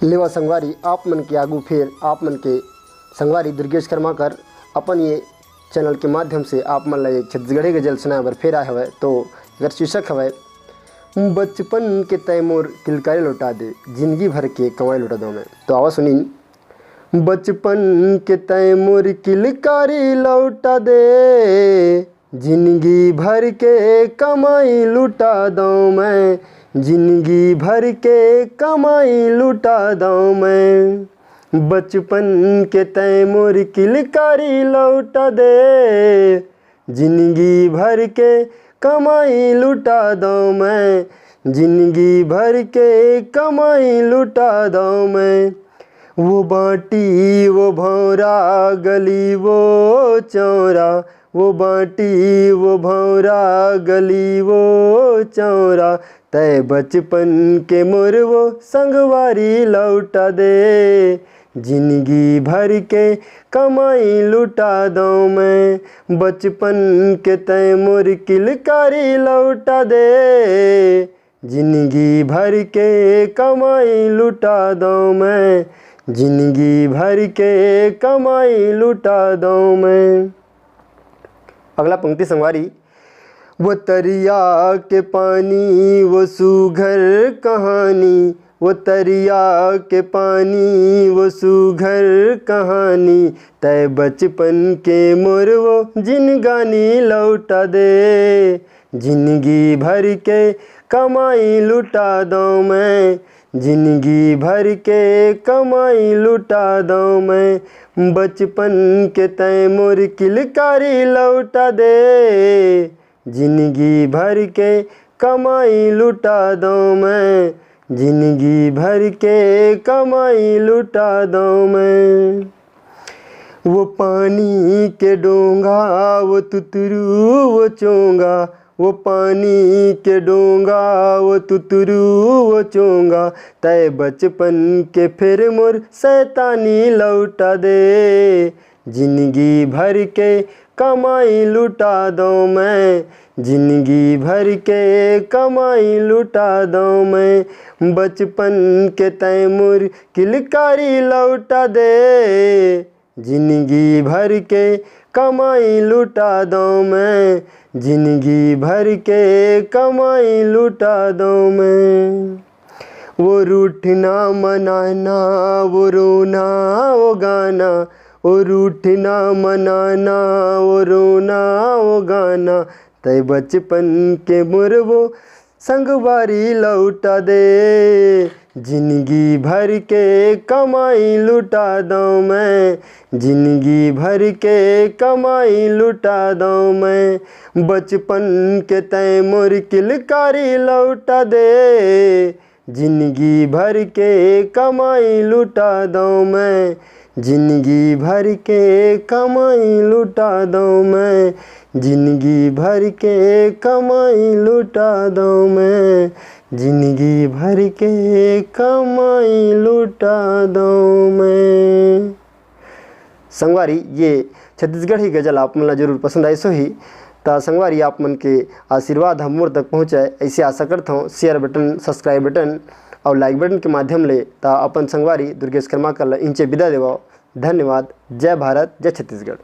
लेवा संगवारी आप मन के आगू फिर आप मन के संगवारी दुर्गेश कर्माकर अपन ये चैनल के माध्यम से आप मन ला एक छत्तीसगढ़ी गजल सुनाए बर फिर आए हवे। तो अगर शीर्षक हवे बचपन के तैमूर किलकारी लौटा दे जिंदगी भर के कमाई लौटा दो मैं। तो आवा सुनी। बचपन के तैमूर किलकारी लौटा दे जिंदगी भर के कमाई लुटा दो मैं, जिंदगी भर के कमाई लुटा दो मैं। बचपन के तैमूर किलकारी लौटा दे जिंदगी भर के कमाई लुटा दो मैं, जिंदगी भर के कमाई लुटा दो मैं। वो बाटी वो भौरा गली वो चौरा, वो बाटी वो भौरा गली वो चौरा, तय बचपन के मोर वो संगवारी लौटा दे जिंदगी भर के कमाई लुटा दो मैं। बचपन के तैमूर किलकारी लौटा दे जिंदगी भर के कमाई लुटा दो मैं, जिंदगी भर के कमाई लुटा दो मैं। अगला पंक्ति संगवारी। वो तरिया के पानी वो सुघर कहानी, वो तरिया के पानी वो सुघर कहानी, तय बचपन के मोर वो जिनगानी लौटा दे जिंदगी भर के कमाई लुटा दो मैं, जिंदगी भर के कमाई लुटा दो मैं। बचपन के तैमूर किलकारी लौटा दे जिंदगी भर के कमाई लुटा दो मैं, जिंदगी भर के कमाई लुटा दो मैं। वो पानी के डोंगा वो तुतरू वो चोंगा, वो पानी के डोंगा वो तुतरू वो चोंगा, तय बचपन के फिर मोर शैतानी लौटा दे जिंदगी भर के कमाई लुटा दो मैं, जिंदगी भर के कमाई लुटा दो मैं। बचपन के तैमूर किलकारी लौटा दे जिंदगी भर के कमाई लुटा दो मैं, जिंदगी भर के कमाई लुटा दो मैं। वो रूठना मनाना वो रोना वो गाना, वो रूठना मनाना वो रोना वो गाना, तय बचपन के मोर वो संगवारी लौटा दे जिंदगी भर के कमाई लुटा दो मैं, जिंदगी भर के कमाई लुटा दो मैं। बचपन के तैमूर किलकारी लौटा दे जिंदगी भर के कमाई लुटा दो मैं, जिंदगी भर के कमाई लुटा दो मैं, जिंदगी भर के कमाई लुटा दो मैं, जिंदगी भर के कमाई लुटा दो मैं। संगवारी ये छत्तीसगढ़ी गज़ल आप मन ला जरूर पसंद आई सो ही ता संगवारी आप मन के आशीर्वाद हम मोर तक पहुँचाए ऐसे आशा करता हूँ। शेयर बटन सब्सक्राइब बटन और लाइक बटन के माध्यम ले ता अपन संगवारी दुर्गेश कर्माकर ला इंचे विदा देवा। धन्यवाद। जय भारत जय छत्तीसगढ़।